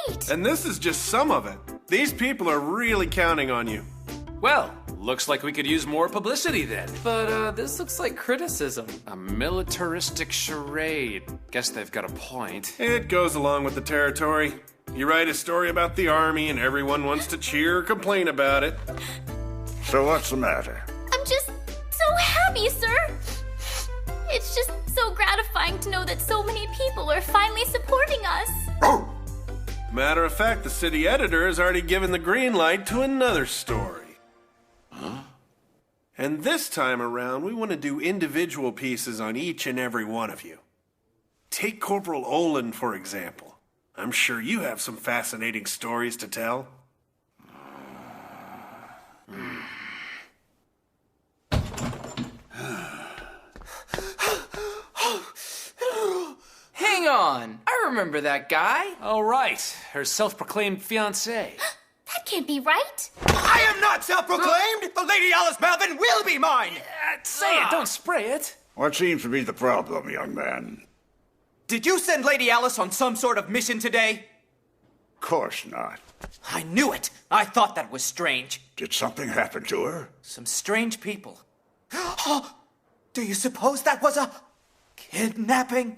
great! And this is just some of it. These people are really counting on you. Well, looks like we could use more publicity then. But, this looks like criticism. A militaristic charade. Guess they've got a point. It goes along with the territory. You write a story about the army and everyone wants to cheer or complain about it. So what's the matter? I'm just so happy, sir! It's just so gratifying to know that so many people are finally supporting us. Matter of fact, the city editor has already given the green light to another story. And this time around, we want to do individual pieces on each and every one of you. Take Corporal Olin, for example. I'm sure you have some fascinating stories to tell. Hang on! I remember that guy! Oh, right. Her self-proclaimed fiancé. That can't be right. I am not self-proclaimed! The Lady Alice Malvin will be mine! Say it, don't spray it. What seems to be the problem, young man? Did you send Lady Alice on some sort of mission today? Course not. I knew it! I thought that was strange. Did something happen to her? Some strange people. Do you suppose that was a kidnapping?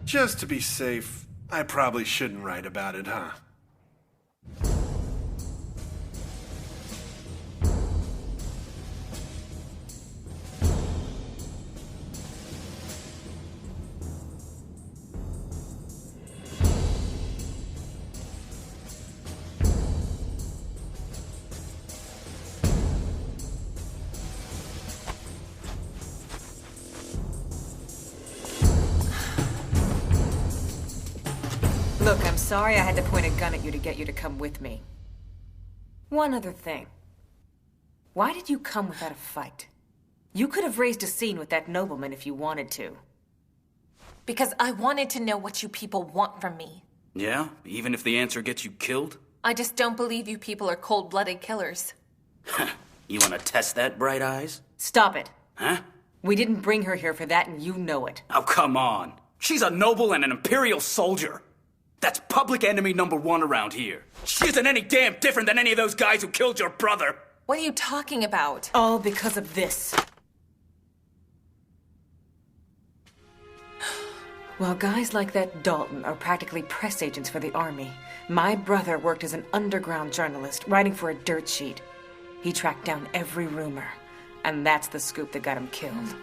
Just to be safe, I probably shouldn't write about it, huh? Look, I'm sorry I had to point a gun at you to get you to come with me. One other thing. Why did you come without a fight? You could have raised a scene with that nobleman if you wanted to. Because I wanted to know what you people want from me. Yeah? Even if the answer gets you killed? I just don't believe you people are cold-blooded killers. You wanna test that, Bright Eyes? Stop it. Huh? We didn't bring her here for that, and you know it. Oh, come on. She's a noble and an imperial soldier. That's public enemy #1 around here. She isn't any damn different than any of those guys who killed your brother. What are you talking about? All because of this. While guys like that Dalton are practically press agents for the army, my brother worked as an underground journalist, writing for a dirt sheet. He tracked down every rumor, and that's the scoop that got him killed.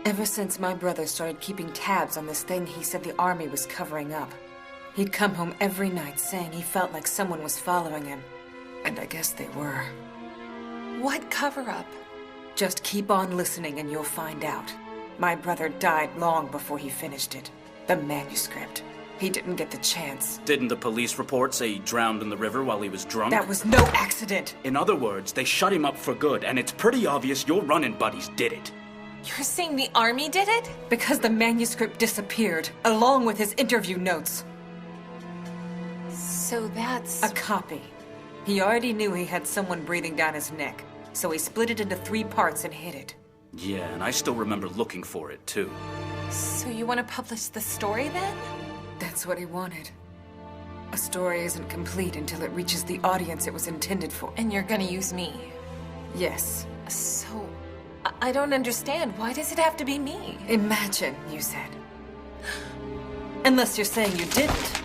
Ever since my brother started keeping tabs on this thing he said the army was covering up, he'd come home every night saying he felt like someone was following him. And I guess they were. What cover-up? Just keep on listening and you'll find out. My brother died long before he finished it. The manuscript. He didn't get the chance. Didn't the police report say he drowned in the river while he was drunk? That was no accident. In other words, they shut him up for good, and it's pretty obvious your running buddies did it. You're saying the army did it? Because the manuscript disappeared, along with his interview notes. So that's... A copy. He already knew he had someone breathing down his neck, so he split it into 3 parts and hid it. Yeah, and I still remember looking for it, too. So you want to publish the story, then? That's what he wanted. A story isn't complete until it reaches the audience it was intended for. And you're gonna use me? Yes. So... I don't understand. Why does it have to be me? Imagine, you said. Unless you're saying you didn't.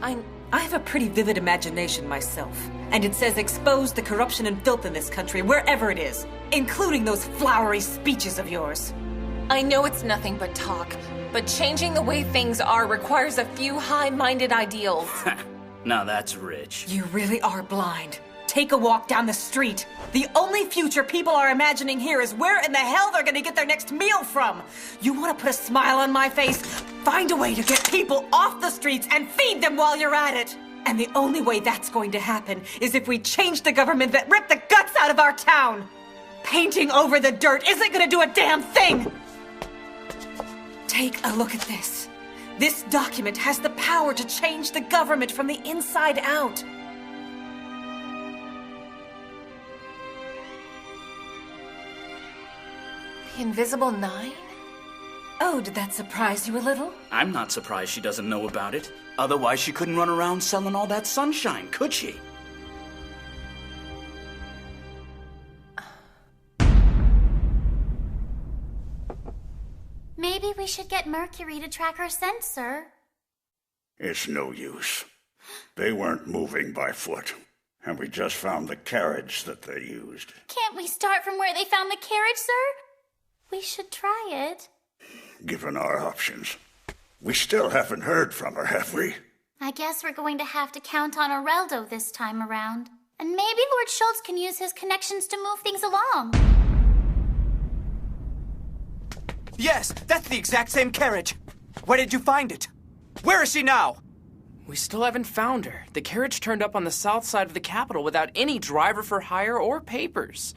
I have a pretty vivid imagination myself. And it says expose the corruption and filth in this country, wherever it is. Including those flowery speeches of yours. I know it's nothing but talk. But changing the way things are requires a few high-minded ideals. Now that's rich. You really are blind. Take a walk down the street. The only future people are imagining here is where in the hell they're gonna get their next meal from. You wanna put a smile on my face? Find a way to get people off the streets and feed them while you're at it. And the only way that's going to happen is if we change the government that ripped the guts out of our town. Painting over the dirt isn't gonna do a damn thing. Take a look at this. This document has the power to change the government from the inside out. Invisible 9? Oh, did that surprise you a little? I'm not surprised she doesn't know about it. Otherwise, she couldn't run around selling all that sunshine, could she? Maybe we should get Mercury to track her scent, sir. It's no use. They weren't moving by foot, and we just found the carriage that they used. Can't we start from where they found the carriage, sir? We should try it. Given our options. We still haven't heard from her, have we? I guess we're going to have to count on Areldo this time around. And maybe Lord Schultz can use his connections to move things along. Yes, that's the exact same carriage. Where did you find it? Where is she now? We still haven't found her. The carriage turned up on the south side of the capital without any driver for hire or papers.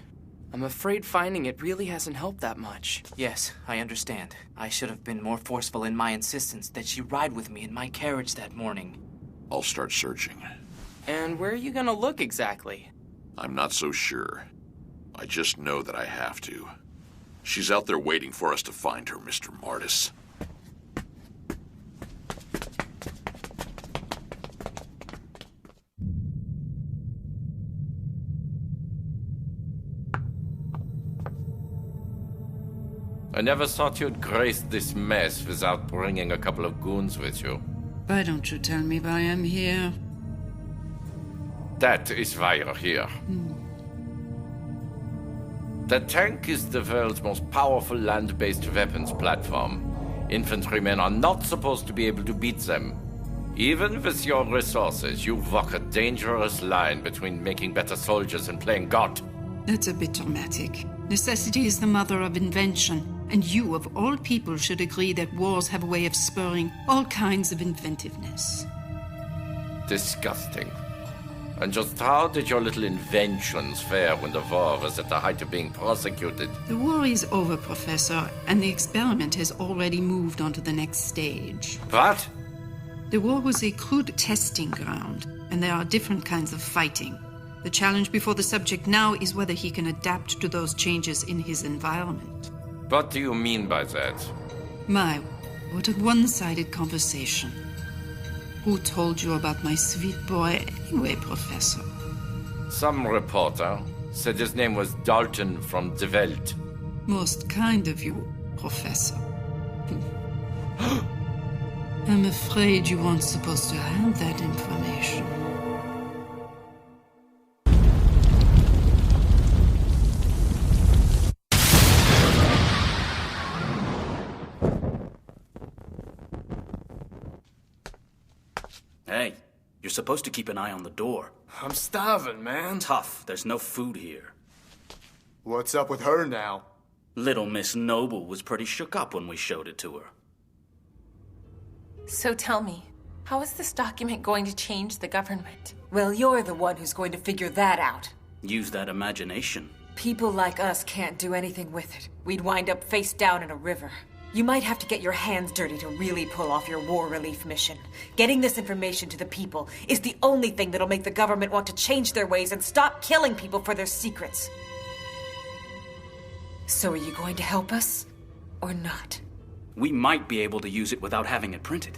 I'm afraid finding it really hasn't helped that much. Yes, I understand. I should have been more forceful in my insistence that she ride with me in my carriage that morning. I'll start searching. And where are you gonna look exactly? I'm not so sure. I just know that I have to. She's out there waiting for us to find her, Mr. Martis. I never thought you'd grace this mess without bringing a couple of goons with you. Why don't you tell me why I'm here? That is why you're here. The tank is the world's most powerful land-based weapons platform. Infantrymen are not supposed to be able to beat them. Even with your resources, you walk a dangerous line between making better soldiers and playing God. That's a bit dramatic. Necessity is the mother of invention, and you, of all people, should agree that wars have a way of spurring all kinds of inventiveness. Disgusting. And just how did your little inventions fare when the war was at the height of being prosecuted? The war is over, Professor, and the experiment has already moved on to the next stage. What? The war was a crude testing ground, and there are different kinds of fighting. The challenge before the subject now is whether he can adapt to those changes in his environment. What do you mean by that? My, what a one-sided conversation. Who told you about my sweet boy anyway, Professor? Some reporter said his name was Dalton from De Welt. Most kind of you, Professor. I'm afraid you weren't supposed to have that information. Hey, you're supposed to keep an eye on the door. I'm starving, man. Tough, there's no food here. What's up with her now? Little Miss Noble was pretty shook up when we showed it to her. So tell me, how is this document going to change the government? Well, you're the one who's going to figure that out. Use that imagination. People like us can't do anything with it. We'd wind up face down in a river. You might have to get your hands dirty to really pull off your war relief mission. Getting this information to the people is the only thing that'll make the government want to change their ways and stop killing people for their secrets. So are you going to help us, or not? We might be able to use it without having it printed.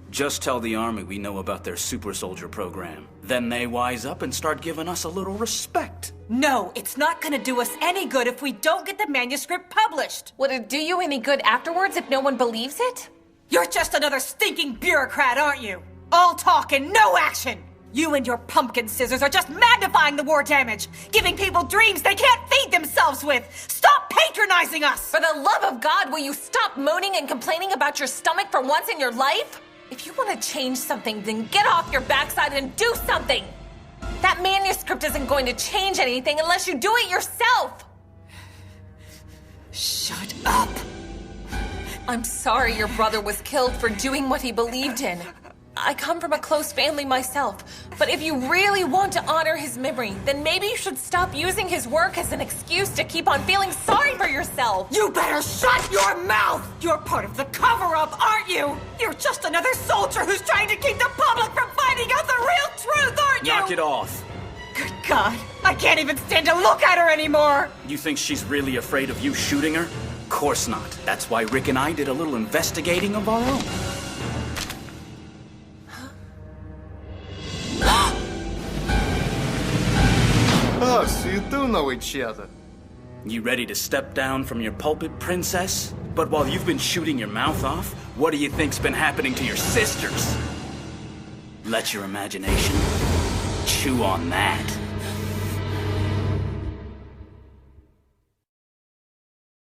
Just tell the army we know about their super soldier program. Then they wise up and start giving us a little respect. No, it's not gonna do us any good if we don't get the manuscript published. Would it do you any good afterwards if no one believes it? You're just another stinking bureaucrat, aren't you? All talk and no action! You and your pumpkin scissors are just magnifying the war damage, giving people dreams they can't feed themselves with! Stop patronizing us! For the love of God, will you stop moaning and complaining about your stomach for once in your life? If you want to change something, then get off your backside and do something! That manuscript isn't going to change anything unless you do it yourself! Shut up! I'm sorry your brother was killed for doing what he believed in. I come from a close family myself, but if you really want to honor his memory, then maybe you should stop using his work as an excuse to keep on feeling sorry for yourself. You better shut your mouth! You're part of the cover-up, aren't you? You're just another soldier who's trying to keep the public from finding out the real truth, aren't you? Knock it off. Good God, I can't even stand to look at her anymore! You think she's really afraid of you shooting her? Course not. That's why Rick and I did a little investigating of our own. Oh, so you do know each other. You ready to step down from your pulpit, princess? But while you've been shooting your mouth off, what do you think's been happening to your sisters? Let your imagination chew on that.